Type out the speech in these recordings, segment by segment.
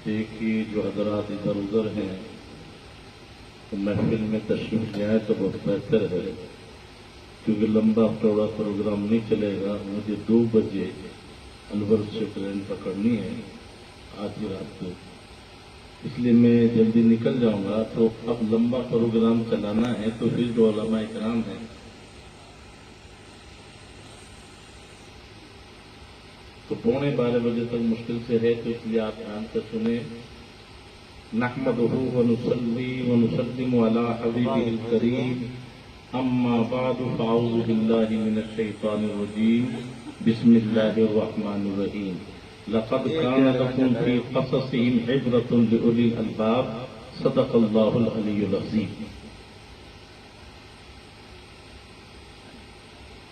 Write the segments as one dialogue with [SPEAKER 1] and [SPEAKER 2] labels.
[SPEAKER 1] تھے کہ جو حضرات ادھر ادھر ہیں تو محفل میں تشریف لے آئے تو بہت بہتر ہے، کیونکہ لمبا چوڑا پروگرام نہیں چلے گا. مجھے 2 بجے الور سے ٹرین پکڑنی ہے آج ہی رات کو، اس لیے میں جلدی نکل جاؤں گا. تو اب لمبا پروگرام چلانا ہے تو پھر جو علماء کرام ہیں تو 11:15 بجے تک مشکل سے ہے، تو اس لیے آپ دھیان سے سنیں. نحمدہ ونصلی ونسلم علی حبیبہ الکریم، اما بعد فاعوذ باللہ من الشیطان الرجیم، بسم اللہ الرحمن الرحیم. لقد كان لكم في قصصهم عبرة لأولي الألباب، صدق اللہ العلی العظیم.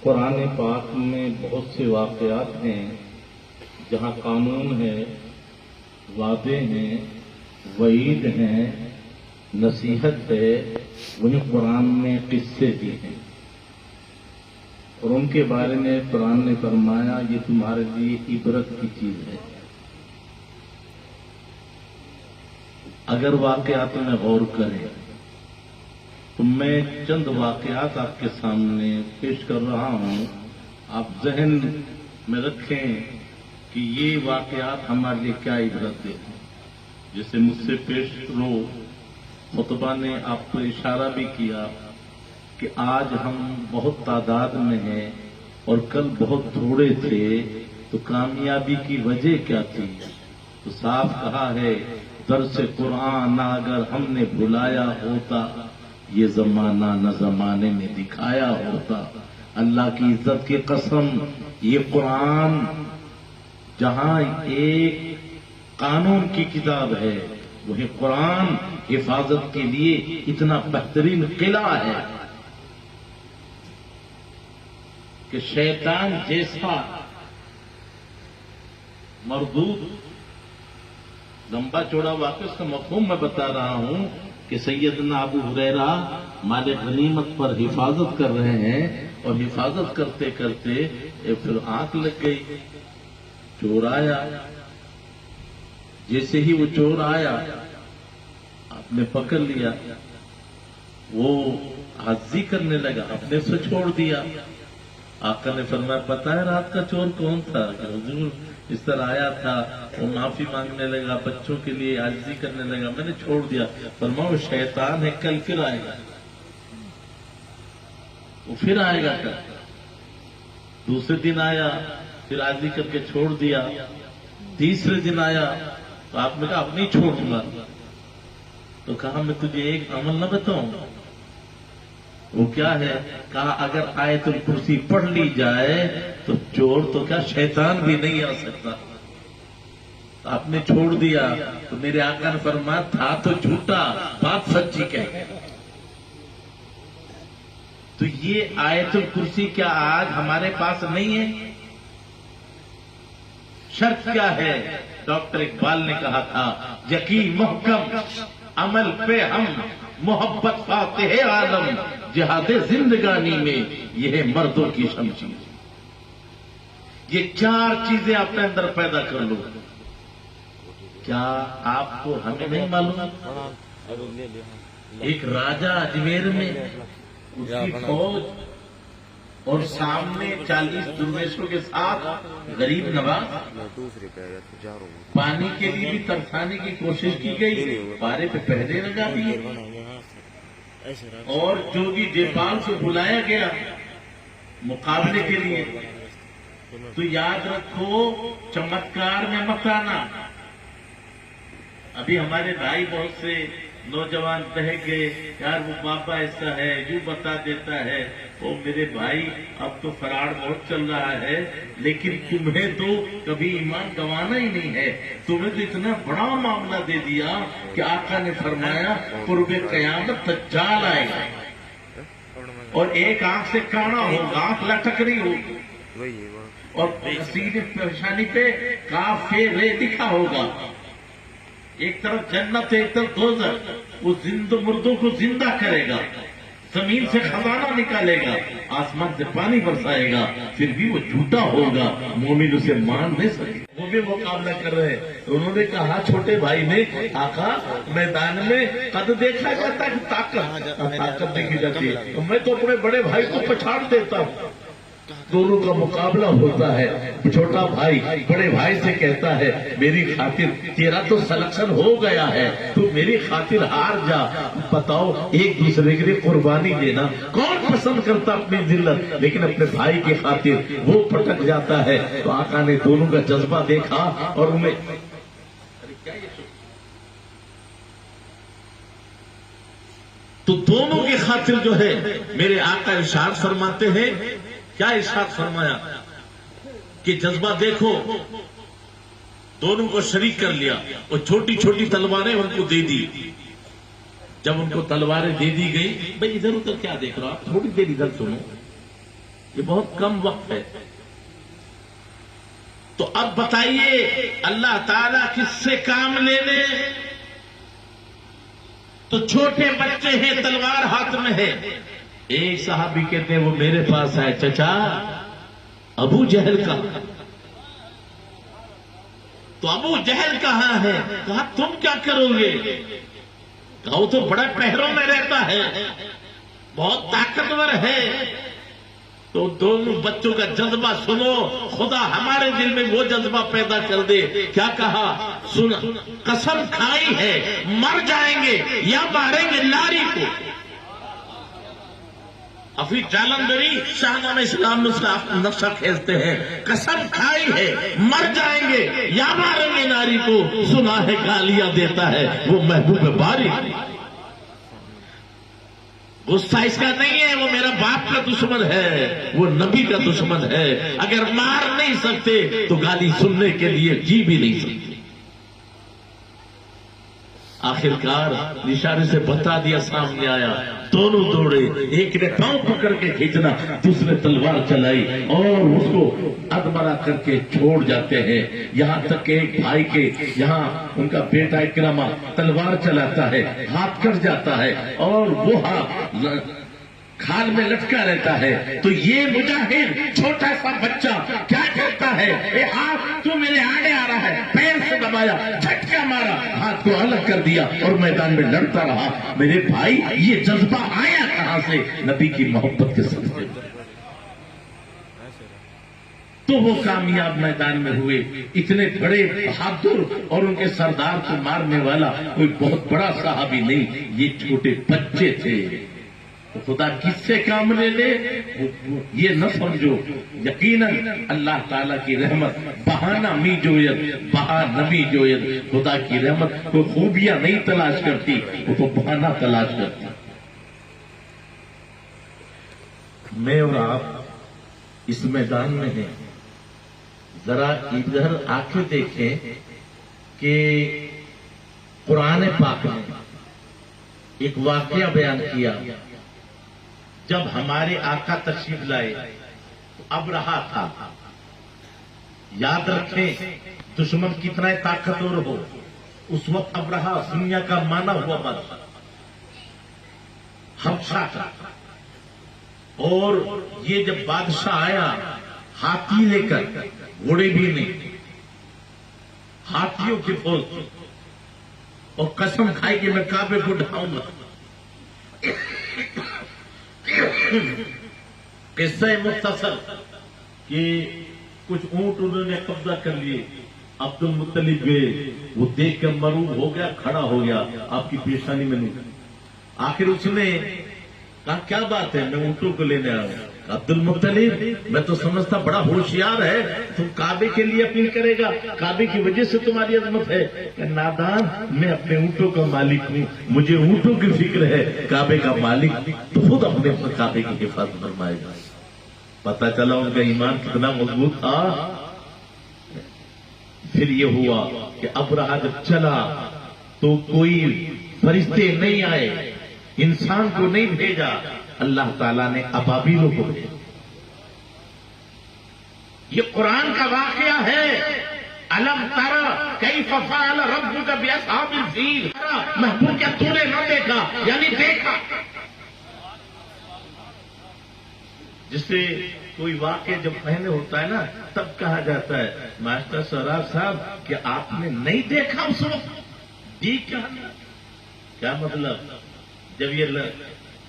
[SPEAKER 1] قرآن پاک میں بہت سے واقعات ہیں جہاں قانون ہے، وعدے ہیں، وعید ہیں، نصیحت ہے. وہیں قرآن میں قصے بھی ہیں اور ان کے بارے میں قرآن نے فرمایا یہ تمہارے لیے عبرت کی چیز ہے. اگر واقعات میں غور کریں تو میں چند واقعات آپ کے سامنے پیش کر رہا ہوں، آپ ذہن میں رکھیں کہ یہ واقعات ہمارے لیے کیا عبرت دے. جیسے مجھ سے پیش رو خطبہ نے آپ کو اشارہ بھی کیا کہ آج ہم بہت تعداد میں ہیں اور کل بہت تھوڑے تھے، تو کامیابی کی وجہ کیا تھی؟ تو صاف کہا ہے، درس قرآن نہ اگر ہم نے بلایا ہوتا، یہ زمانہ نہ زمانے میں دکھایا ہوتا. اللہ کی عزت کی قسم، یہ قرآن جہاں ایک قانون کی کتاب ہے، وہی قرآن حفاظت کے لیے اتنا بہترین قلعہ ہے کہ شیطان جیسا مردود. لمبا چوڑا واقعہ اس کا مفہوم میں بتا رہا ہوں کہ سیدنا ابو ہریرہ مال غنیمت پر حفاظت کر رہے ہیں اور حفاظت کرتے کرتے پھر آنکھ لگ گئی. چور آیا، جیسے ہی وہ چور آیا آپ نے پکڑ لیا، وہ حاضی کرنے لگا، اپنے سے چھوڑ دیا. آقا نے فرمایا پتہ ہے رات کا چور کون تھا؟ کہ حضور اس طرح آیا تھا، وہ معافی مانگنے لگا، بچوں کے لیے عاجزی کرنے لگا، میں نے چھوڑ دیا. فرمایا وہ شیطان ہے، کل پھر آئے گا، وہ پھر آئے گا. کل دوسرے دن آیا، پھر عاجزی کر کے چھوڑ دیا. تیسرے دن آیا تو آپ نے کہا اب نہیں چھوڑوں گا. تو کہا میں تجھے ایک عمل نہ بتاؤں؟ وہ کیا ہے؟ کہا اگر آیت الکرسی پڑھ لی جائے تو چور تو کیا شیطان بھی نہیں آ سکتا. آپ نے چھوڑ دیا تو میرے آقا نے فرمایا تھا تو جھوٹا، بات سچی کہے. تو یہ آیت الکرسی کیا آج ہمارے پاس نہیں ہے؟ شرط کیا ہے؟ ڈاکٹر اقبال نے کہا تھا یقین محکم عمل پہ ہم، محبت فاتح عالم، جہاد زندگانی میں یہ ہے مردوں کی شمشیر. یہ 4 چیزیں اپنے اندر پیدا کر لو. کیا آپ کو ہمیں نہیں معلوم؟ ایک راجہ اجمیر میں، اس کی فوج اور سامنے 40 درویشوں کے ساتھ غریب نواز. پانی کے لیے بھی ترسانے کی کوشش کی گئی، پارے پہ پہرے لگا دیے، اور جوگی جیپال سے بلایا گیا مقابلے کے لیے. تو یاد رکھو چمتکار میں مت آنا. ابھی ہمارے بھائی بہت سے نوجوان بہہ گئے، یار وہ بابا ایسا ہے، یوں بتا دیتا ہے. وہ میرے بھائی اب تو فراڈ بہت چل رہا ہے، لیکن تمہیں تو کبھی ایمان گنوانا ہی نہیں ہے. تمہیں تو اتنا بڑا معاملہ دے دیا کہ آقا نے فرمایا قرب قیامت دجال آئے گا اور ایک آنکھ سے کانا ہوگا، آنکھ لٹک رہی ہوگی، اور سیدھے پیشانی پہ کاف فے رے لکھا ہوگا. ایک طرف جنت ہے، ایک طرف دوزخ. وہ زندہ مردوں کو زندہ کرے گا. زمین سے خزانہ نکالے گا، آسمان سے پانی برسائے گا، پھر بھی وہ جھوٹا ہوگا، مومن اسے مان نہیں سکے۔ وہ بھی مقابلہ کر رہے ہیں۔ انہوں نے کہا چھوٹے بھائی نے، آقا میدان میں قد دیکھا جاتا ہے، طاقت دیکھی جاتی ہے، تو میں تو اپنے بڑے بھائی کو پچھاڑ دیتا ہوں۔ دونوں کا مقابلہ ہوتا ہے، چھوٹا بھائی بڑے بھائی سے کہتا ہے میری خاطر، تیرا تو سلیکشن ہو گیا ہے، تو میری خاطر ہار جا۔ بتاؤ ایک دوسرے کے لیے قربانی دینا کون پسند کرتا اپنی ذلت، لیکن اپنے بھائی کی خاطر وہ پھٹک جاتا ہے۔ تو آقا نے دونوں کا جذبہ دیکھا اور انہیں تو دونوں کی خاطر جو ہے میرے آقا ارشاد فرماتے ہیں، کیا ارشاد فرمایا کہ جذبہ دیکھو، دونوں کو شریک کر لیا اور چھوٹی چھوٹی تلواریں ان کو دے دی۔ جب ان کو تلواریں دے دی گئی، بھئی ادھر ادھر کیا دیکھ رہا، تھوڑی دیر ادھر سنو، یہ بہت کم وقت ہے۔ تو اب بتائیے اللہ تعالیٰ کس سے کام لے لے؟ تو چھوٹے بچے ہیں، تلوار ہاتھ میں ہے۔ ایک صحابی کہتے ہیں وہ میرے پاس آئے، چچا ابو جہل کا، تو ابو جہل کہاں ہے؟ کہا تم کیا کرو گے؟ کہا وہ تو بڑا پہروں میں رہتا ہے، بہت طاقتور ہے۔ تو دونوں بچوں کا جذبہ سنو، خدا ہمارے دل میں وہ جذبہ پیدا کر دے۔ کیا کہا؟ سن، قسم کھائی ہے مر جائیں گے یا ماریں گے لاری کو۔ ابھی جالندری شاہنامہ اسلام میں نقشہ کھینچتے ہیں، قسم کھائی ہے مر جائیں گے یا ماریں گے ناری کو، سنا ہے گالیاں دیتا ہے وہ محبوب باری۔ غصہ اس کا نہیں ہے وہ میرا باپ کا دشمن ہے، وہ نبی کا دشمن ہے، اگر مار نہیں سکتے تو گالی سننے کے لیے جی بھی نہیں سکتے۔ آخرکار اشارے سے بتا دیا، سامنے آیا، دونوں دوڑے، ایک نے پاؤں پکڑ کے کھینچنا، دوسرے تلوار چلائی اور اس کو ادمرا کر کے چھوڑ جاتے ہیں۔ یہاں تک کہ ایک بھائی کے یہاں ان کا بیٹا اکرمہ تلوار چلاتا ہے، ہاتھ کٹ جاتا ہے اور وہ ہاتھ کھال میں لٹکا رہتا ہے۔ تو یہ مجاہد چھوٹا سا بچہ کیا کہتا ہے، اے ہاتھ تو میرے آگے آ رہا ہے، پیر سے دبایا، جھٹکا مارا، ہاتھ کو الگ کر دیا اور میدان میں لڑتا رہا۔ میرے بھائی یہ جذبہ آیا کہاں سے؟ نبی کی محبت کے صدقے۔ تو وہ کامیاب میدان میں ہوئے، اتنے بڑے بہادر اور ان کے سردار کو مارنے والا کوئی بہت بڑا صحابی نہیں، یہ چھوٹے بچے تھے۔ تو خدا کس سے کام لے لے یہ نہ سمجھو، یقیناً اللہ تعالیٰ کی رحمت بہانہ می جوید بہا نبی جوید، خدا کی رحمت کوئی خوبیاں نہیں تلاش کرتی، وہ تو بہانہ تلاش کرتی۔ میں اور آپ اس میدان میں ہیں، ذرا ادھر آ کے دیکھیں کہ قرآن پاک نے ایک واقعہ بیان کیا۔ جب ہمارے آقا تشریف لائے تو ابرہہ تھا، یاد رکھیں دشمن کتنا طاقتور ہو، اس وقت ابرہہ دنیا کا مانا ہوا بادشاہ حبشہ کا، اور یہ جب بادشاہ آیا ہاتھی لے کر، گھوڑے بھی نہیں، ہاتھیوں کی فوج، اور قسم کھائی کہ میں کعبے کو ڈھاؤں گا۔ قصہ مختصر کہ کچھ اونٹ انہوں نے قبضہ کر لیے، عبد المطلب گئے، وہ دیکھ کر مروب ہو گیا، کھڑا ہو گیا آپ کی پیشانی میں نہیں۔ آخر اس نے کہا کیا بات ہے، میں اونٹوں کو لینے آیا ہوں۔ عبد المطلب میں تو سمجھتا بڑا ہوشیار ہے، تم کعبے کے لیے اپیل کرے گا، کعبے کی وجہ سے تمہاری عظمت ہے۔ کہ نادان، میں اپنے اونٹوں کا مالک ہوں، مجھے اونٹوں کی فکر ہے، کعبے کا مالک تو خود اپنے کعبے کی حفاظت فرمائے گا۔ پتہ چلا ان کا ایمان کتنا مضبوط تھا۔ پھر یہ ہوا کہ ابرہہ جب چلا تو کوئی فرشتے نہیں آئے، انسان کو نہیں بھیجا، اللہ تعالیٰ نے ابابیلوں کو بھیجا۔ یہ قرآن کا واقعہ ہے۔ الم ترى کیف فعل ربک باصحاب الفیل، محبوب کیا تو نے نہ دیکھا، یعنی دیکھا جسے کوئی واقعہ جب پہلے ہوتا ہے نا تب کہا جاتا ہے ماسٹر سہراب صاحب کہ آپ نے نہیں دیکھا اس وقت کیا مطلب جب یہ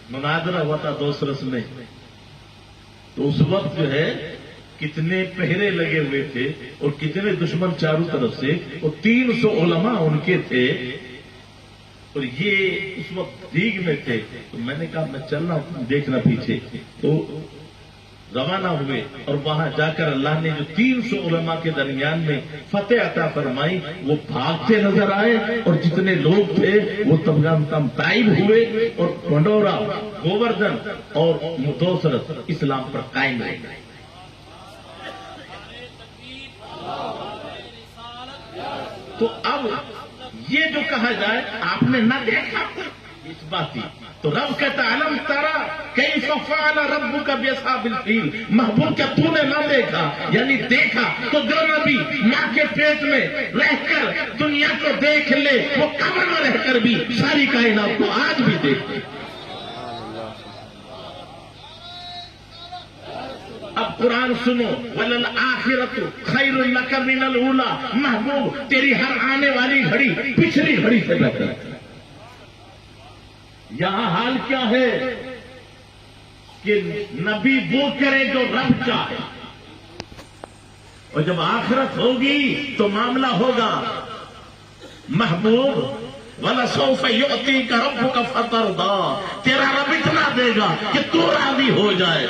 [SPEAKER 1] مناظرہ ہوا تھا دوسرس میں تو اس وقت جو ہے کتنے پہرے لگے ہوئے تھے اور کتنے دشمن چاروں طرف سے اور 300 علماء ان کے تھے اور یہ اس وقت دیگ میں تھے تو میں نے کہا میں چلنا دیکھنا پیچھے تو روانہ ہوئے اور وہاں جا کر اللہ نے جو 300 علماء کے درمیان میں فتح عطا فرمائی وہ بھاگتے نظر آئے اور جتنے لوگ تھے وہ تمام تائب ہوئے اور پنڈورا گووردھن اور دوسرت اسلام پر قائم رہ گئے. تو اب یہ جو کہا جائے آپ نے نہ دیکھا اس بات کی تو رب کہتا علم ترا کیف فعل ربک باصحاب الفیل محبوب کیا تو نے نہ دیکھا یعنی دیکھا تو جو نبی ماں کے پیٹ میں رہ کر دنیا کو دیکھ لے وہ قبر میں رہ کر بھی ساری کائنات کو آج بھی دیکھتے. اب قرآن سنو وَلَلْآخِرَةُ خَيْرٌ لَكَ مِنَ الْأُولَىٰ محبوب تیری ہر آنے والی گھڑی پچھلی گھڑی سے بہتر ہے. یہاں حال کیا ہے کہ نبی وہ کرے جو رب چاہے اور جب آخرت ہوگی تو معاملہ ہوگا محبوب وَلَسَوْفَ يُعْطِيكَ رَبُّكَ فَتَرْضَىٰ تیرا رب اتنا دے گا کہ تو راضی ہو جائے.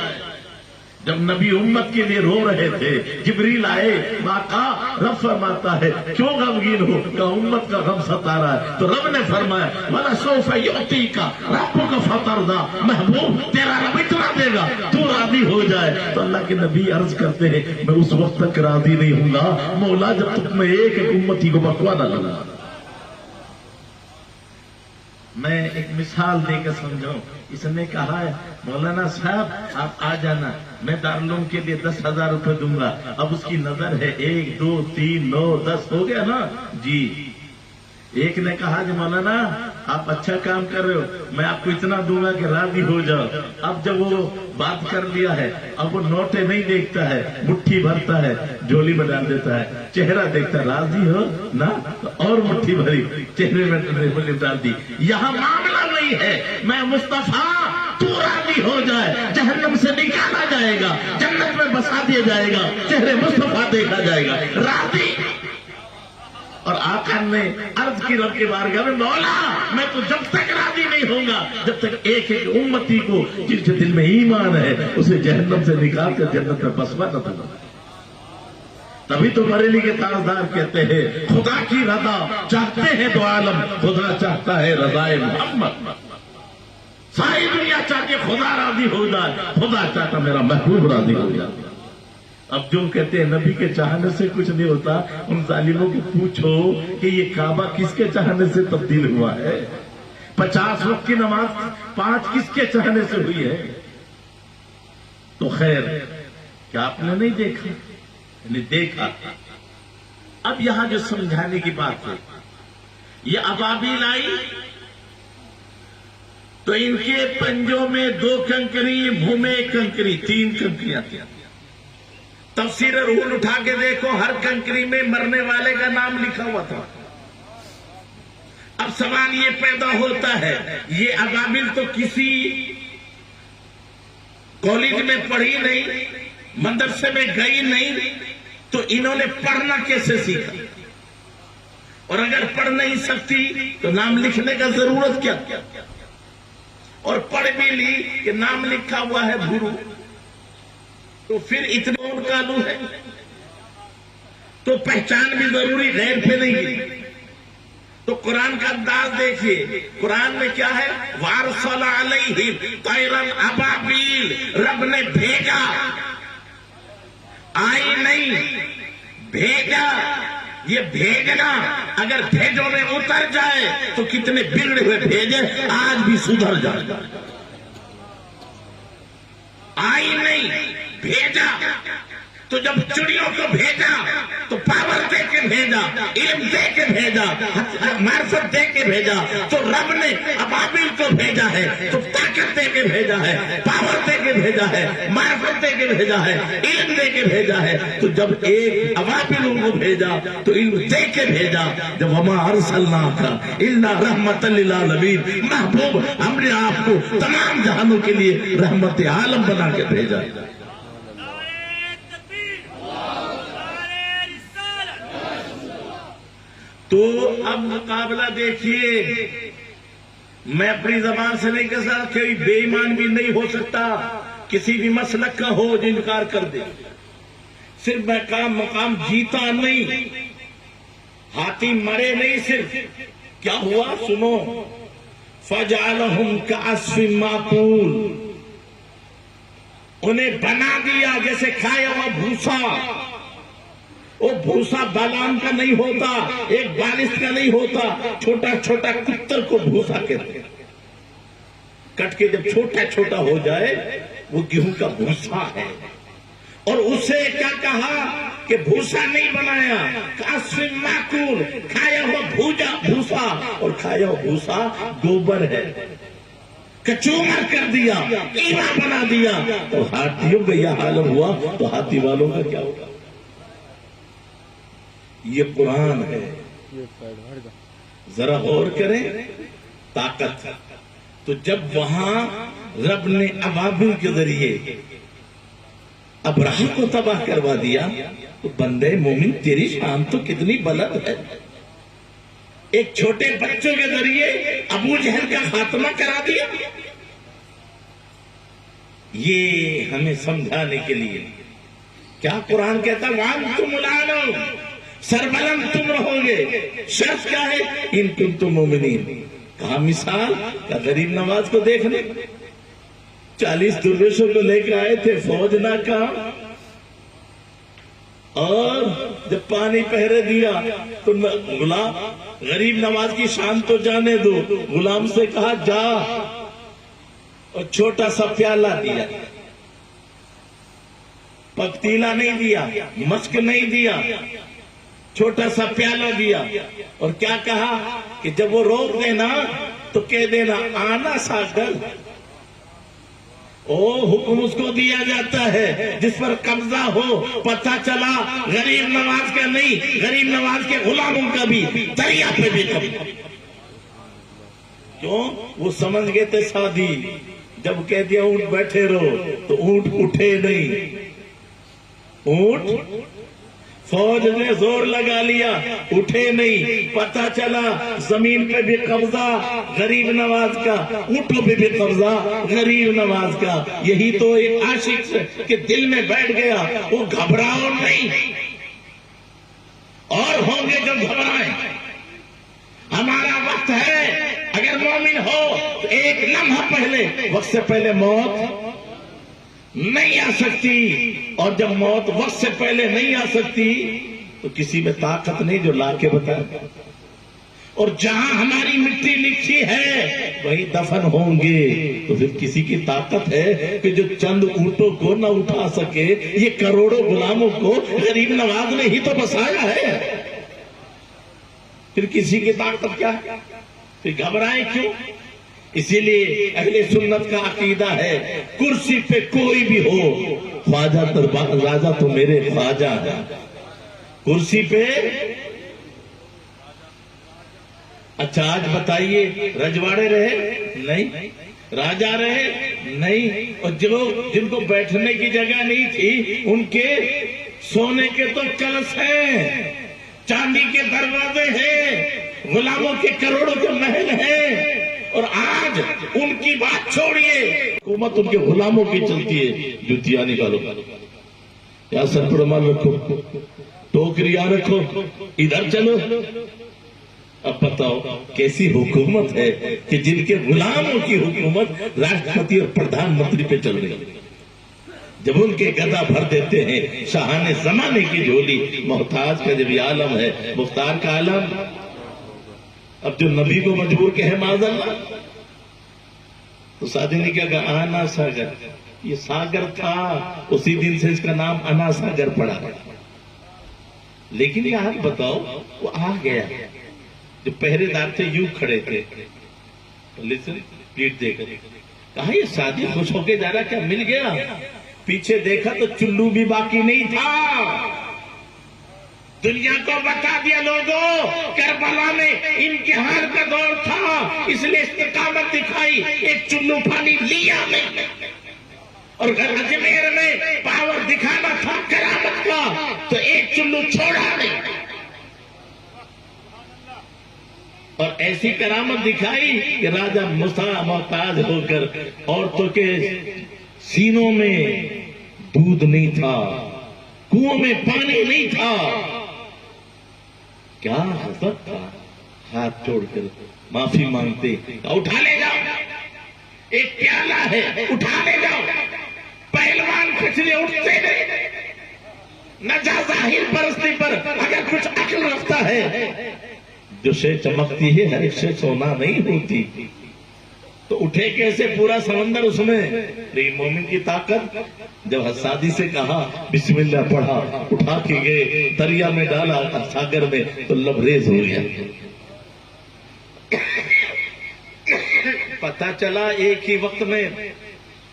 [SPEAKER 1] جب نبی امت کے لیے رو رہے تھے جبریل آئے آقا رب فرماتا ہے کیوں غمگین ہو کہ امت کا غم ستا رہا ہے تو رب نے فرمایا وَلَسَوْفَ يُعْطِيكَ رَبُّكَ فَتَرْضَىٰ محبوب تیرا رب اتنا دے گا تو راضی ہو جائے. تو اللہ کے نبی عرض کرتے ہیں میں اس وقت تک راضی نہیں ہوں گا مولا جب تک میں ایک امتی کو بخوا نہ لگا. میں ایک مثال دے کے سمجھاؤں. اس نے کہا ہے مولانا صاحب آپ آ جانا میں دارالعلوم کے لیے 10,000 روپے دوں گا. اب اس کی نظر ہے 1 2 3 9 10 ہو گیا نا جی. ایک نے کہا کہ مولانا آپ اچھا کام کر رہے ہو میں آپ کو اتنا دوں گا کہ راضی ہو جاؤ. اب جب وہ بات کر لیا ہے اب وہ نوٹیں نہیں دیکھتا ہے مٹھی بھرتا ہے جھولی میں ڈال دیتا ہے چہرہ دیکھتا ہے راضی ہو نا اور مٹھی بھری چہرے میں ڈال دی. یہاں معاملہ نہیں ہے میں مصطفیٰ تو راضی ہو جائے جہنم سے نکالا جائے گا جنت میں بسا دیا جائے گا چہرے مصطفیٰ دیکھا جائے گا راضی. اور آقا نے عرض کی رب کے بارگاہ میں مولا میں تو جب تک راضی نہیں ہوں گا جب تک ایک ایک امتی کو جن کے دل میں ایمان ہے اسے جہنم سے نکال کر جنت میں بسوا نہ دوں گا. تبھی تو بریلی کے تاجدار کہتے ہیں خدا کی رضا چاہتے ہیں تو عالم خدا چاہتا ہے رضائے محمد. ساری دنیا چاہتے خدا راضی ہو جائے خدا چاہتا میرا محبوب راضی ہو جائے. اب جو کہتے ہیں نبی کے چاہنے سے کچھ نہیں ہوتا ان ظالموں کو پوچھو کہ یہ کعبہ کس کے چاہنے سے تبدیل ہوا ہے 50 وقت کی نماز 5 کس کے چاہنے سے ہوئی ہے. تو خیر کیا آپ نے نہیں دیکھا یعنی دیکھا. اب یہاں جو سمجھانے کی بات ہے یہ ابابیل آئی تو ان کے پنجوں میں 2 کنکری منہ میں 1 کنکری 3 کنکریاں تھیں. تفسیر روح اٹھا کے دیکھو ہر کنکری میں مرنے والے کا نام لکھا ہوا تھا. اب سوال یہ پیدا ہوتا ہے یہ ابابیل تو کسی کالج میں پڑھی نہیں مدرسے میں گئی نہیں تو انہوں نے پڑھنا کیسے سیکھا اور اگر پڑھ نہیں سکتی تو نام لکھنے کا ضرورت کیا اور پڑھ بھی لی کہ نام لکھا ہوا ہے بھورو تو پھر اتنا ان کا لو ہے تو پہچان بھی ضروری غیر پہ نہیں گئی. تو قرآن کا انداز دیکھیے قرآن میں کیا ہے وَأَرْسَلَ عَلَيْهِمْ طَيْرًا أَبَابِيلَ رب نے بھیجا آئی نہیں بھیجا. یہ بھیجنا اگر بھیجوں میں اتر جائے تو کتنے بگڑے ہوئے بھیجے آج بھی سدھر جائے. آئی نہیں بھیجا تو جب چڑیوں کو بھیجا تو پاور دے کے کے بھیجا، علم دے کے بھیجا، معرفت دے کے بھیجا، تو رب نے ابابیل کو بھیجا ہے تو طاقت دے کے بھیجا ہے، پاور دے کے بھیجا ہے، معرفت دے کے بھیجا ہے، علم دے کے بھیجا ہے۔ تو جب ایک ابابیل کو بھیجا تو علم دے کے بھیجا، جب وما ارسلناک الا رحمۃ للعالمین، محبوب ہم نے آپ کو تمام جہانوں کے لیے رحمت عالم بنا کے بھیجا۔ تو اب مقابلہ دیکھیے، میں اپنی زبان سے نہیں کہہ سکتا، کوئی بے ایمان بھی نہیں ہو سکتا کسی بھی مسلک کا ہو جو انکار کر دے۔ صرف مقام جیتا نہیں، ہاتھی مرے نہیں، صرف کیا ہوا سنو، فَجَعَلَهُمْ كَعَصْفٍ مَّأْكُولٍ، انہیں بنا دیا جیسے کھایا ہوا بھوسا۔ وہ بھوسا بالان کا نہیں ہوتا، ایک بالش کا نہیں ہوتا، چھوٹا چھوٹا کتر کو بھوسا کہتے ہیں۔ کٹ کے جب چھوٹا چھوٹا ہو جائے وہ گیہوں کا بھوسا ہے۔ اور اسے کیا کہا کہ بھوسا نہیں بنایا، کاسف معقول، کھایا ہوا بھوسا، اور کھایا ہوا بھوسا گوبر ہے، کچومر کر دیا، کیما بنا دیا۔ تو ہاتھیوں کا یہ حال ہوا تو ہاتھی والوں کا کیا ہوگا؟ یہ قرآن ہے، ذرا غور کریں، طاقت۔ تو جب وہاں رب نے ابابیل کے ذریعے ابرہہ کو تباہ کروا دیا تو بندے مومن تیری شان تو کتنی بلند ہے، ایک چھوٹے بچوں کے ذریعے ابو جہل کا خاتمہ کرا دیا۔ یہ ہمیں سمجھانے کے لیے کیا قرآن کہتا ہے، وَأَنْتُمُ الْأَعْلَوْنَ، سربلند تم رہو گے، شرط کیا ہے، ان کنتم مومنین۔ کہا مثال، کیا غریب نواز کو دیکھنے 40 درویشوں کو لے کے آئے تھے، فوج نہ کہا، اور جب پانی پہرے دیا تو غلام غریب نواز کی شان تو جانے دو، غلام سے کہا جا، اور چھوٹا سا پیالہ دیا، پتیلا نہیں دیا، مسک نہیں دیا، چھوٹا سا پیالہ دیا، اور کیا کہا کہ جب وہ روک دینا تو کہہ دینا آنا ساگر۔ حکم اس کو دیا جاتا ہے جس پر قبضہ ہو، پتہ چلا غریب نواز کا نہیں، غریب نواز کے غلاموں کا بھی، دریا پہ بھی قبضہ۔ کیوں؟ وہ سمجھ گئے تھے سادی، جب کہہ دیا اونٹ بیٹھے رہو تو اونٹ اٹھے نہیں، اونٹ فوج نے زور لگا لیا، اٹھے نہیں، پتہ چلا زمین پہ بھی قبضہ غریب نواز کا، اونٹوں پہ بھی قبضہ غریب نواز کا۔ یہی تو ایک عاشق کے دل میں بیٹھ گیا، وہ گھبراؤ نہیں، اور ہوں گے جب گھبرائیں، ہمارا وقت ہے۔ اگر مومن ہو تو ایک لمحہ پہلے، وقت سے پہلے موت نہیں آ سکتی، اور جب موت وقت سے پہلے نہیں آ سکتی تو کسی میں طاقت نہیں جو لا کے بتائے۔ اور جہاں ہماری مٹی لکھی ہے وہی دفن ہوں گے، تو پھر کسی کی طاقت ہے کہ جو چند اونٹوں کو نہ اٹھا سکے؟ یہ کروڑوں غلاموں کو غریب نواز نے ہی تو بسایا ہے، پھر کسی کی طاقت کیا ہے؟ پھر گھبرائیں کیوں؟ اسی لیے اہل سنت کا عقیدہ ہے، کرسی پہ کوئی بھی ہو، خواجہ راجہ تو میرے خواجہ ہے۔ کرسی پہ، اچھا آج بتائیے رجواڑے رہے نہیں، راجہ رہے نہیں، اور جن کو بیٹھنے کی جگہ نہیں تھی ان کے سونے کے تو کلش ہیں، چاندی کے دروازے ہیں، غلاموں کے کروڑوں کے محل ہیں، اور آج ان کی بات چھوڑیے، حکومت ان کے غلاموں کی چلتی ہے۔ جوتیاں نکالو، یا سر پر رومال رکھو، ٹوکریاں رکھو، ادھر چلو۔ اب بتاؤ کیسی حکومت ہے کہ جن کے غلاموں کی حکومت راشٹرپتی اور پردھان منتری پہ چل رہی ہے؟ جب ان کے گدا بھر دیتے ہیں شاہان زمانے کی جھولی، محتاج کا جب یہ عالم ہے، مختار کا عالم، اب جو نبی کو مجبور کہے معاذ اللہ، تو سادی نے کیا کہا؟ آنا ساگر، یہ ساگر تھا، اسی دن سے اس کا نام انا ساگر پڑا۔ لیکن یہاں بتاؤ وہ آ گیا، جو پہرے دار تھے یوں کھڑے تھے، پیٹ دے کر کہا یہ سادی خوش ہو کے جا رہا، کیا مل گیا؟ پیچھے دیکھا تو چلو بھی باقی نہیں تھا۔ دنیا کو بتا دیا لوگوں، کربلا میں امتحان کا دور تھا، اس لیے استقامت دکھائی، ایک چلو پانی لیا نہیں، اور اجمیر میں پاور دکھانا تھا کرامت کا تو ایک چلو چھوڑا نہیں، اور ایسی کرامت دکھائی کہ راجہ موسیٰ محتاج ہو کر عورتوں کے سینوں میں دودھ نہیں تھا، کنووں میں پانی نہیں تھا، کیا حضرت تھا، ہاتھ جوڑ کر معافی مانگتے، اٹھا لے جاؤ، ایک پیالہ ہے اٹھا لے جاؤ۔ پہلوان پچھلے اٹھتے نہیں، نہ جا ظاہر پرستی پر اگر کچھ عقل رکھتا ہے، جو شے چمکتی ہے ہر ایک شے سونا نہیں ہوتی، تو اٹھے کیسے پورا سمندر اس میں؟ لیکن مومن کی طاقت، جب حسادی سے کہا بسم اللہ پڑھا، اٹھا کے گئے دریا میں ڈالا ساگر میں تو لبریز ہو گیا۔ پتہ چلا ایک ہی وقت میں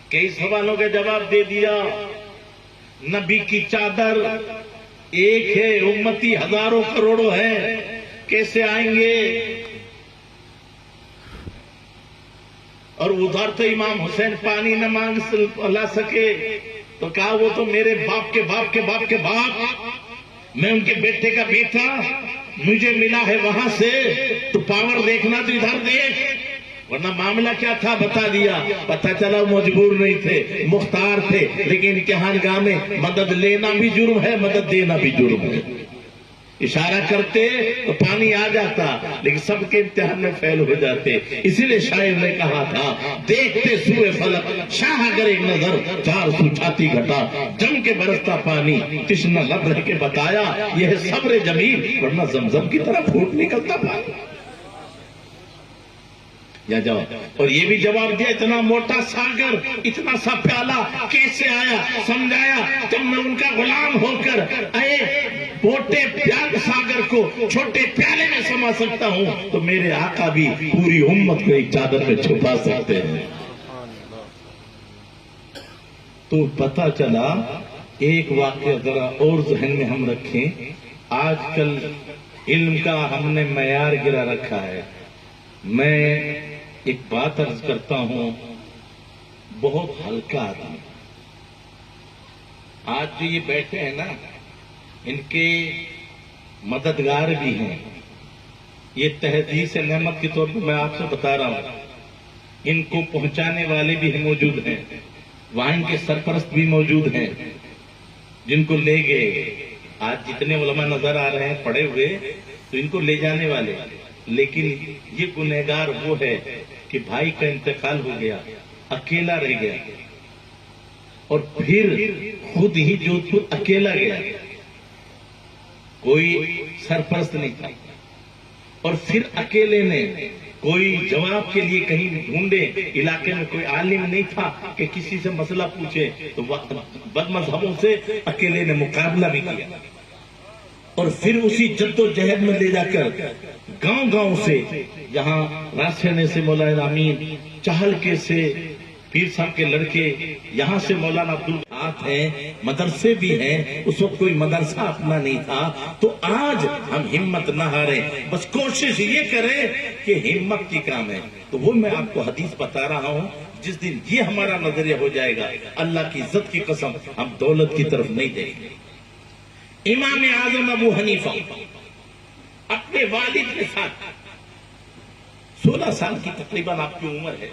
[SPEAKER 1] کئی سوالوں کا جواب دے دیا۔ نبی کی چادر ایک ہے، امتی ہزاروں کروڑوں ہیں، کیسے آئیں گے؟ اور ادھر تو امام حسین پانی نہ مانگ لا سکے تو کہا وہ تو میرے باپ کے باپ کے باپ کے باپ، میں ان کے بیٹے کا بیٹا، مجھے ملا ہے وہاں سے، تو پاور دیکھنا تو ادھر دیکھ، ورنہ معاملہ کیا تھا بتا دیا۔ پتہ چلا مجبور نہیں تھے، مختار تھے، لیکن امتحان گاہ میں مدد لینا بھی جرم ہے، مدد دینا بھی جرم ہے۔ اشارہ کرتے تو پانی آ جاتا، لیکن سب کے امتحان میں فیل ہو جاتے۔ اسی لیے شاعر نے کہا تھا، دیکھتے سوئے فلک شاہ اگر ایک نظر، 400 چھاتی گھٹا جم کے برستا پانی، تشنہ لب رہ کے بتایا یہ ہے صبر جمیل، ورنہ زمزم کی طرح پھوٹ نکلتا پانی۔ یا جاؤ، اور یہ بھی جواب دیا اتنا موٹا ساگر، اتنا سا پیالہ کیسے آیا؟ سمجھایا جب میں ان کا غلام ہو کر اے موٹے پیالے ساگر کو چھوٹے پیالے میں سما سکتا ہوں، تو میرے آقا بھی پوری امت کو ایک چادر میں چھپا سکتے ہیں۔ تو پتہ چلا ایک واقعہ ذرا اور ذہن میں ہم رکھیں، آج کل علم کا ہم نے معیار گرا رکھا ہے۔ میں ایک بات عرض کرتا ہوں، بہت ہلکا آدمی، آج جو یہ بیٹھے ہیں نا، ان کے مددگار بھی ہیں، یہ تحدیث نعمت کے طور پر میں آپ سے بتا رہا ہوں، ان کو پہنچانے والے بھی موجود ہیں، وہاں ان کے سرپرست بھی موجود ہیں، جن کو لے گئے۔ آج جتنے علماء نظر آ رہے ہیں پڑے ہوئے، تو ان کو لے جانے والے، لیکن یہ گنہگار وہ ہے کہ بھائی کا انتقال ہو گیا، اکیلا رہ گیا، اور پھر خود ہی جودھپور اکیلا گیا، کوئی سرپرست نہیں تھا، اور پھر اکیلے نے کوئی جواب کے لیے کہیں ڈھونڈے، علاقے میں کوئی عالم نہیں تھا کہ کسی سے مسئلہ پوچھے، تو بد مذہبوں سے اکیلے نے مقابلہ بھی کیا، اور پھر اسی جد و جہد میں لے جا کر گاؤں گاؤں سے، جہاں راسنے سے مولانا امین، چہلکے سے پیر صاحب کے لڑکے، یہاں سے مولانا عبدالعات ہیں، مدرسے بھی ہیں، اس وقت کوئی مدرسہ اپنا نہیں تھا، تو آج ہم ہمت نہ ہاریں، بس کوشش یہ کریں کہ ہمت کی کام ہے۔ تو وہ میں آپ کو حدیث بتا رہا ہوں، جس دن یہ ہمارا نظریہ ہو جائے گا، اللہ کی عزت کی قسم ہم دولت کی طرف نہیں دیکھیں گے۔ امام اعظم ابو حنیفہ اپنے والد کے ساتھ 16 سال کی تقریباً آپ کی عمر ہے،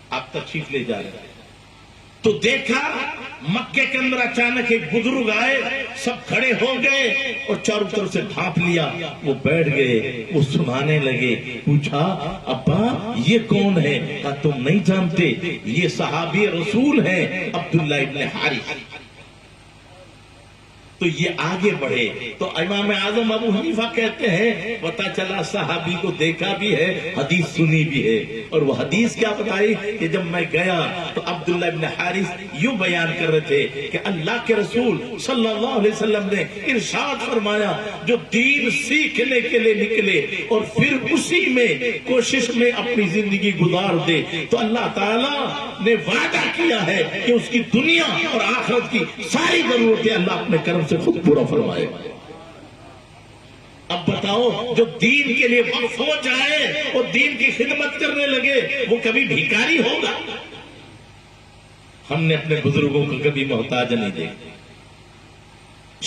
[SPEAKER 1] آپ تشریف لے جا رہے ہیں، تو دیکھا مکے کے اندر اچانک ایک بزرگ آئے، سب کھڑے ہو گئے اور چاروں طرف سے ڈھانپ لیا، وہ بیٹھ گئے، وہ سنانے لگے، پوچھا ابا یہ کون ہے؟ کہا تم نہیں جانتے، یہ صحابی رسول ہیں عبداللہ ابن حارث۔ تو یہ آگے بڑھے. تو امام اعظم ابو حنیفہ کہتے ہیں پتا چلا صحابی کو دیکھا بھی ہے, حدیث سنی بھی ہے. اور وہ حدیث کیا بتائی کہ جب میں گیا تو عبداللہ ابن حارث یوں بیان کر رہے تھے کہ اللہ کے رسول صلی اللہ علیہ وسلم نے ارشاد فرمایا جو دین سیکھنے کے لیے نکلے اور پھر اسی میں کوشش میں اپنی زندگی گزار دے تو اللہ تعالیٰ نے وعدہ کیا ہے کہ اس کی دنیا اور آخرت کی ساری ضرورتیں اللہ اپنے کرم سے خود پورا فرمائے. اب بتاؤ جو دین کے لیے وقف ہو جائے اور دین کی خدمت کرنے لگے وہ کبھی بھیکاری ہوگا؟ ہم نے اپنے بزرگوں کو کبھی محتاج نہیں دیکھا.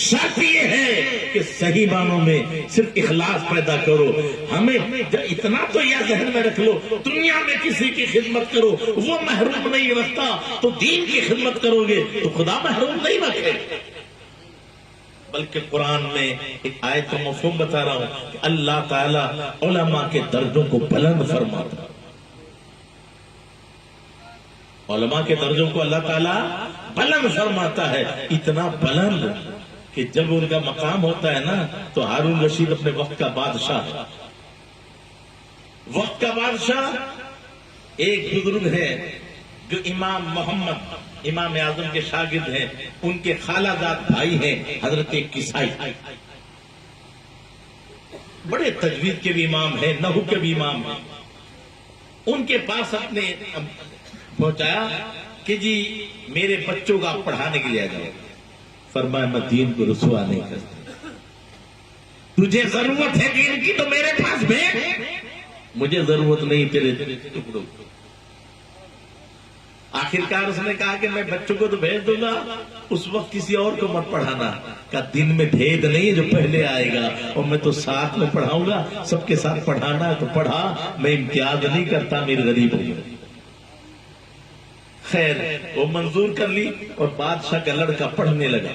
[SPEAKER 1] شرط یہ ہے کہ صحیح معنوں میں صرف اخلاص پیدا کرو. ہمیں اتنا تو یہ ذہن میں رکھ لو دنیا میں کسی کی خدمت کرو وہ محروم نہیں رکھتا تو دین کی خدمت کرو گے تو خدا محروم نہیں رکھے. بلکہ قرآن میں ایک آیت کا مفہوم بتا رہا ہوں کہ اللہ تعالیٰ علماء کے درجوں کو بلند فرماتا ہے. علماء کے درجوں کو اللہ تعالیٰ بلند فرماتا ہے. اتنا بلند کہ جب ان کا مقام ہوتا ہے نا تو ہارون رشید اپنے وقت کا بادشاہ, وقت کا بادشاہ ایک بزرگ ہے جو امام محمد امام اعظم کے شاگرد ہیں, ان کے خالہ زاد بھائی ہیں حضرت کسائی, بڑے تجوید کے بھی امام ہیں, نحو کے بھی امام ہیں. ان کے پاس اپنے پہنچایا کہ جی میرے بچوں کو آپ پڑھانے کے لیے آ جاؤ. فرمایا میں دین کو رسوا نہیں کرتا, تجھے ضرورت ہے دین کی تو میرے پاس بھیج, مجھے ضرورت نہیں تیرے ٹکڑوں. آخرکار اس نے کہا کہ میں بچوں کو تو بھیج دوں گا, اس وقت کسی اور کو مت پڑھانا. کہ دن میں بھید نہیں ہے جو پہلے آئے گا, اور میں تو ساتھ میں پڑھاؤں گا, سب کے ساتھ پڑھانا ہے تو پڑھا, میں امتیاز نہیں کرتا, میری غریب ہو گئی. خیر وہ منظور کر لی اور بادشاہ کا لڑکا پڑھنے لگا.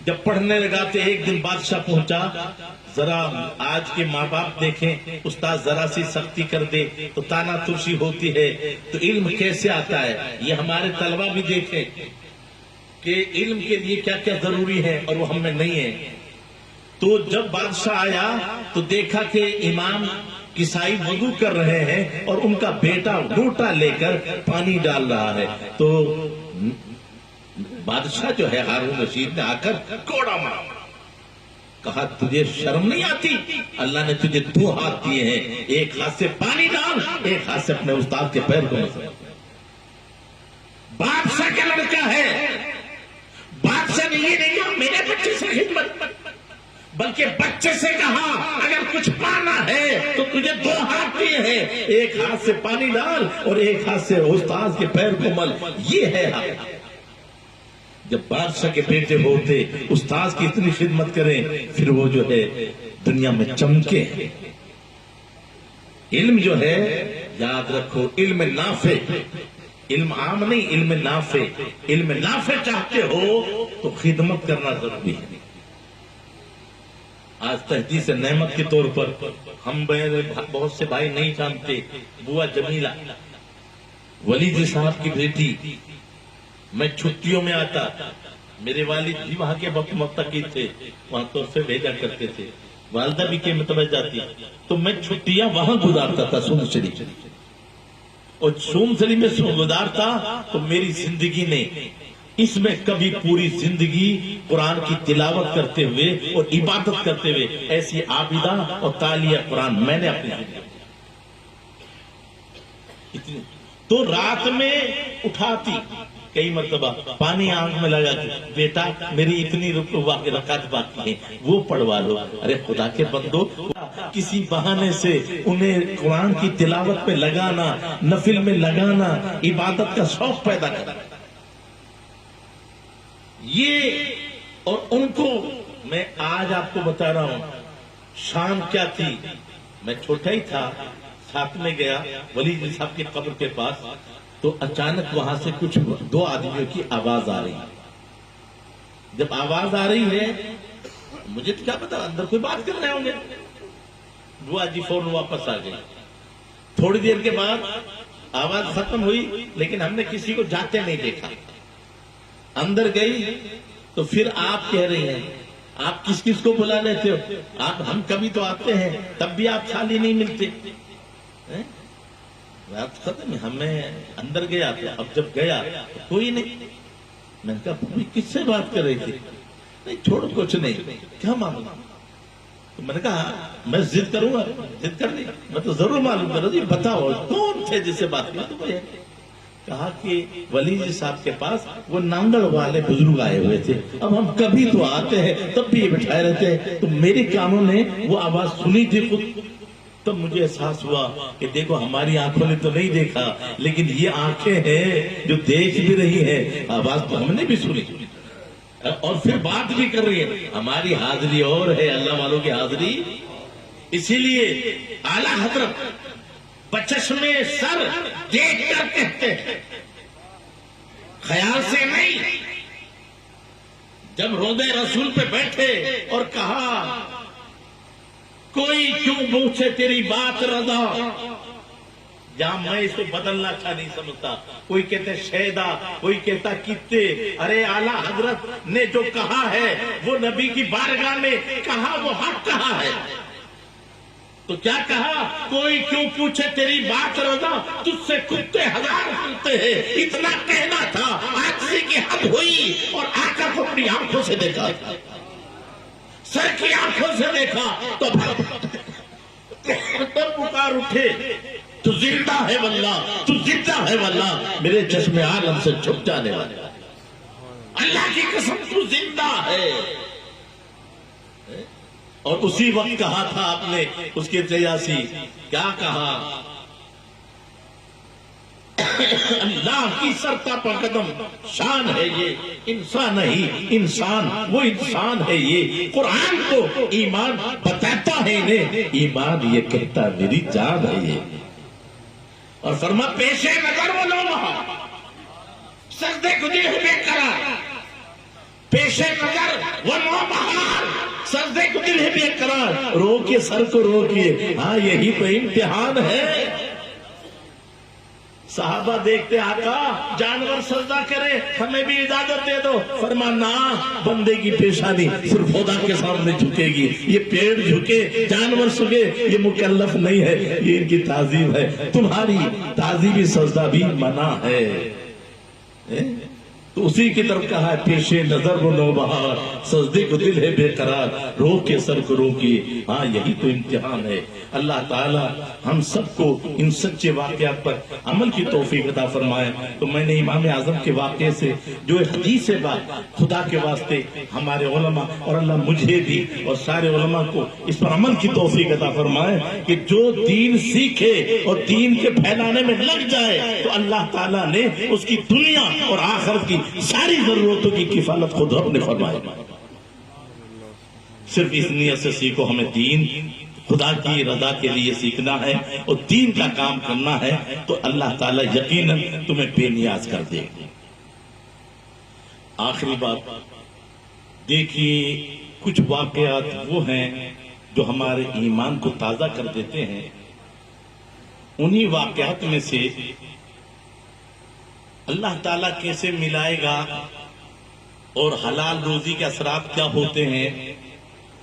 [SPEAKER 1] جب پڑھنے لگا تو ایک دن بادشاہ پہنچا. ذرا آج کے ماں باپ دیکھیں, استاد ذرا سی سختی کر دے تو تانا ترشی ہوتی ہے, تو علم کیسے آتا ہے. یہ ہمارے طلبہ بھی دیکھیں کہ علم کے لیے کیا کیا ضروری ہے اور وہ ہم میں نہیں ہے. تو جب بادشاہ آیا تو دیکھا کہ امام کسائی وضو کر رہے ہیں اور ان کا بیٹا لوٹا لے کر پانی ڈال رہا ہے. تو بادشاہ جو ہے ہارون رشید نے آ کر کوڑا مارا, کہا تجھے شرم نہیں آتی, اللہ نے تجھے 2 ہاتھ دیے ہیں, ایک ہاتھ سے پانی ڈال, ایک ہاتھ سے اپنے استاد کے پیر کو مسل. بادشاہ کا لڑکا ہے, بادشاہ نے یہ نہیں کہا میرے بچے سے خدمت, بلکہ بچے سے کہا اگر کچھ پانا ہے تو تجھے 2 ہاتھ دیے ہیں, ایک ہاتھ سے پانی ڈال اور ایک ہاتھ سے استاد کے پیر کو مل. یہ ہے حق. جب بادشاہ کے بیٹے ہوتے استاد کی اتنی خدمت کریں پھر وہ جو ہے دنیا میں چمکے. علم جو ہے یاد رکھو علم نافع, علم عام نہیں, علم نافع. علم نافع چاہتے ہو تو خدمت کرنا ضروری ہے. آج تحدیث نعمت کے طور پر ہم بہت سے بھائی نہیں جانتے, بوا جمیلہ ولی جی صاحب کی بیٹی. میں چھٹیوں میں آتا, میرے والد بھی وہاں کے وقت متقی تھے, وہاں تحفے بھیجا کرتے تھے, والدہ بھی قیمت میں جاتی, تو میں چھٹیاں وہاں گزارتا تھا سوم شریف, اور سوم شریف میں گزارتا تو میری زندگی نے اس میں کبھی پوری زندگی قرآن کی تلاوت کرتے ہوئے اور عبادت کرتے ہوئے ایسی عابدہ اور تالیہ قرآن میں نے اپنی تو رات میں اٹھاتی, کئی مرتبہ پانی آنکھ میں لگا کے بیٹا میری اتنی رکعت باقی ہے وہ پڑھوا لو. ارے خدا کے بندو, کسی بہانے سے انہیں قرآن کی تلاوت پہ لگانا, نفل میں لگانا, عبادت کا شوق پیدا کرنا. یہ اور ان کو میں آج آپ کو بتا رہا ہوں. شام کیا تھی, میں چھوٹا ہی تھا, ساتھ میں گیا ولی جی صاحب کی قبر کے پاس, تو اچانک وہاں سے کچھ 2 آدمیوں کی آواز آ رہی. جب آواز آ رہی ہے مجھے تو کیا پتا اندر کوئی بات کر رہے ہوں گے. بوا جی فوراً واپس آ گئی. تھوڑی دیر کے بعد آواز ختم ہوئی لیکن ہم نے کسی کو جاتے نہیں دیکھا. اندر گئی تو پھر آپ کہہ رہے ہیں آپ کس کس کو بلا لیتے ہو؟ آپ ہم کبھی تو آتے ہیں تب بھی آپ خالی نہیں ملتے. رات ختم ہے, ہمیں اندر گیا تھا, اب جب گیا تو کوئی نہیں. میں نے کہا کس سے بات کر رہی تھی؟ نہیں چھوڑو کچھ نہیں, کیا معلوم. تو میں نے کہا میں ضد کروں گا, ضد کر لی, میں تو ضرور معلوم کروں. جی بتاؤ کون تھے جس سے بات کی؟ تو کہا کہ ولی جی صاحب کے پاس وہ نانگڑ والے بزرگ آئے ہوئے تھے, اب ہم کبھی تو آتے ہیں تب بھی یہ بٹھائے رہتے ہیں. تو میری کانوں نے وہ آواز سنی تھی خود, تب مجھے احساس ہوا کہ دیکھو ہماری آنکھوں نے تو نہیں دیکھا لیکن یہ آنکھیں ہیں جو دیکھ بھی رہی ہیں, آواز تو ہم نے بھی سنی اور پھر بات بھی کر رہی ہے. ہماری حاضری اور ہے, اللہ والوں کی حاضری. اسی لیے اعلیٰ حضرت بچشمے سر دیکھ کر کہتے ہیں, خیال سے نہیں. جب روضے رسول پہ بیٹھے اور کہا کوئی کیوں پوچھے تیری بات رضا, جہاں میں اسے بدلنا اچھا نہیں سمجھتا. کوئی کہتے شہدا, کوئی کہتا کتے. ارے اعلیٰ حضرت نے جو کہا ہے وہ نبی کی بارگاہ میں کہا, وہ حق کہا ہے. تو کیا کہا, کوئی کیوں پوچھے تیری بات رضا, تجھ سے کتے ہزار سنتے ہیں. اتنا کہنا تھا, آجزی کی حد ہوئی اور آقا کو اپنی آنکھوں سے دیکھا, سر کی آنکھوں سے دیکھا تو پکار اٹھے, تو زندہ ہے واللہ, تو زندہ ہے واللہ, میرے چشم عالم سے چھپ جانے والا, اللہ کی قسم تو زندہ ہے. اور اسی وقت کہا تھا آپ نے اس کے تجاسی, کیا کہا, اللہ کی سرتا پر قدم شان ہے یہ, انسان نہیں انسان, وہ انسان ہے یہ. قرآن کو ایمان بتاتا ہے انہیں, ایمان یہ کہتا میری جان ہے یہ. اور فرما پیشے نظر وہ لوگ سجدے گدے ہوئے کرا, پیشے نظر وہ نو بہار, سجدے کو دل ہے بے قرار. روکے سر کو روکیے, ہاں یہی تو امتحان ہے. صحابہ دیکھتے آقا جانور سجدہ کرے, ہمیں بھی اجازت دے دو. فرمانا بندے کی پیشانی صرف خدا کے سامنے جھکے گی, یہ پیڑ جھکے جانور سگے یہ مکلف نہیں ہے, یہ ان کی تعظیم ہے. تمہاری تعظیمی سجدہ بھی منع ہے. تو اسی کی طرف کہا ہے پیشے نظر وہ نوبہار, سجدے کو دل ہے بے قرار, روکے سر کو روکیے, ہاں یہی تو امتحان ہے. اللہ تعالی ہم سب کو ان سچے واقعات پر عمل کی توفیق عطا فرمائے. تو میں نے امام اعظم کے واقعے سے جو حدیث ہے بات, خدا کے واسطے ہمارے علماء اور اللہ مجھے بھی اور سارے علماء کو اس پر عمل کی توفیق عطا فرمائے کہ جو دین سیکھے اور دین کے پھیلانے میں لگ جائے تو اللہ تعالیٰ نے اس کی دنیا اور آخرت کی ساری ضرورتوں کی کفالت خود رب نے فرمائی. صرف اس نیت سے سیکھو, ہمیں دین خدا کی رضا کے لیے سیکھنا ہے اور دین کا کام کرنا ہے, تو اللہ تعالیٰ یقیناً تمہیں بے نیاز کر دے. آخری بات دیکھیے, کچھ واقعات وہ ہیں جو ہمارے ایمان کو تازہ کر دیتے ہیں. انہی واقعات میں سے اللہ تعالیٰ کیسے ملائے گا اور حلال روزی کے اثرات کیا ہوتے ہیں.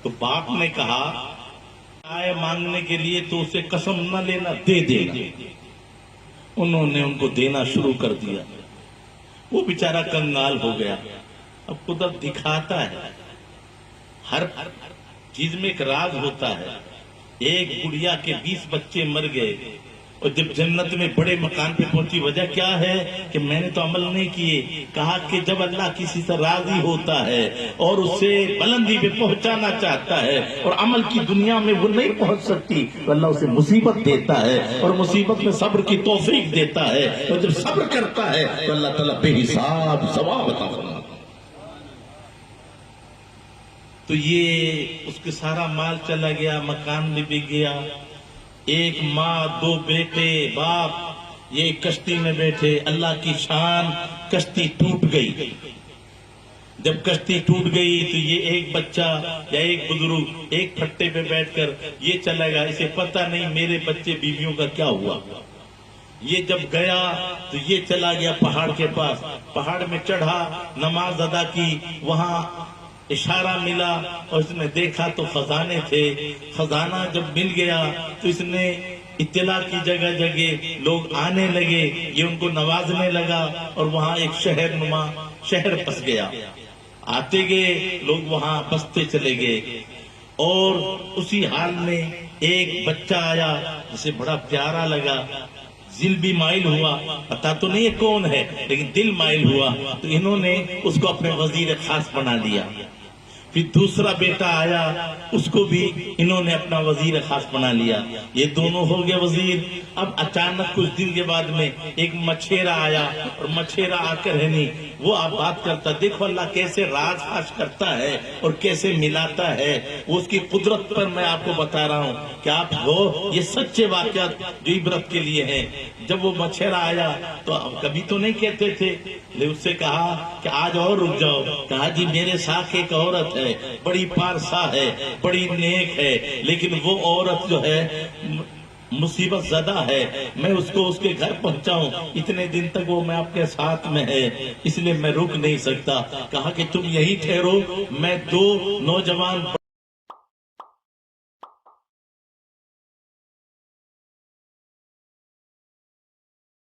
[SPEAKER 1] تو باپ نے کہا آئے مانگنے کے لیے تو اسے قسم نہ لینا, دے دینا. انہوں نے ان کو دینا شروع کر دیا. وہ بیچارہ کنگال ہو گیا. اب قدرت دکھاتا ہے, ہر چیز میں ایک راز ہوتا ہے. ایک گڑیا کے 20 بچے مر گئے اور جب جنت میں بڑے مکان پہ پہنچی, وجہ کیا ہے کہ میں نے تو عمل نہیں کیے. کہا کہ جب اللہ کسی سے راضی ہوتا ہے اور اسے بلندی پہ پہنچانا چاہتا ہے اور عمل کی دنیا میں وہ نہیں پہنچ سکتی تو اللہ اسے مصیبت دیتا ہے اور مصیبت میں صبر کی توفیق دیتا ہے. اور جب صبر کرتا ہے تو اللہ تعالیٰ بے حساب ثواب عطا فرماتا ہے. تو یہ اس کے سارا مال چلا گیا, مکان بھی بک گیا. ایک ماں, 2 بیٹے, باپ, یہ کشتی میں بیٹھے. اللہ کی شان, کشتی ٹوٹ گئی. جب کشتی ٹوٹ گئی تو یہ ایک بچہ یا ایک بزرگ ایک پھٹے پہ بیٹھ کر یہ چلا گا, اسے پتہ نہیں میرے بچے بیویوں کا کیا ہوا. یہ جب گیا تو یہ چلا گیا پہاڑ کے پاس، پہاڑ میں چڑھا، نماز ادا کی، وہاں اشارہ ملا اور اس نے دیکھا تو خزانے تھے۔ خزانہ جب مل گیا تو اس نے اطلاع کی، جگہ جگہ لوگ آنے لگے، یہ ان کو نوازنے لگا اور وہاں ایک شہر نما شہر بس گیا۔ آتے گئے لوگ وہاں بستے چلے گئے، اور اسی حال میں ایک بچہ آیا جسے بڑا پیارا لگا، دل بھی مائل ہوا، پتا تو نہیں کون ہے لیکن دل مائل ہوا، تو انہوں نے اس کو اپنے وزیر خاص بنا لیا۔ پھر دوسرا بیٹا آیا، اس کو بھی انہوں نے اپنا وزیر خاص بنا لیا، یہ دونوں ہو گئے وزیر۔ اب اچانک کچھ دن کے بعد میں ایک مچھیرا آیا، اور مچھیرا آ کر ہے نہیں وہ آپ بات کرتا، دیکھو اللہ کیسے راز فاش کرتا ہے اور کیسے ملاتا ہے، وہ اس کی قدرت پر میں آپ کو بتا رہا ہوں کہ آپ ہو، یہ سچے واقعات جو عبرت کے لیے ہیں۔ جب وہ مچھیرا آیا تو کبھی تو نہیں کہتے تھے، لیکن اس سے کہا کہ آج اور رک جاؤ، کہا جی میرے ساتھ ایک عورت ہے، بڑی پارسا ہے، بڑی نیک ہے، لیکن وہ عورت جو ہے مصیبت زدہ ہے، میں اس کو اس کے گھر پہنچاؤں، اتنے دن تک وہ میں آپ کے ساتھ میں ہے، اس لیے میں رک نہیں سکتا۔ کہا کہ تم یہی ٹھہرو، میں دو نوجوان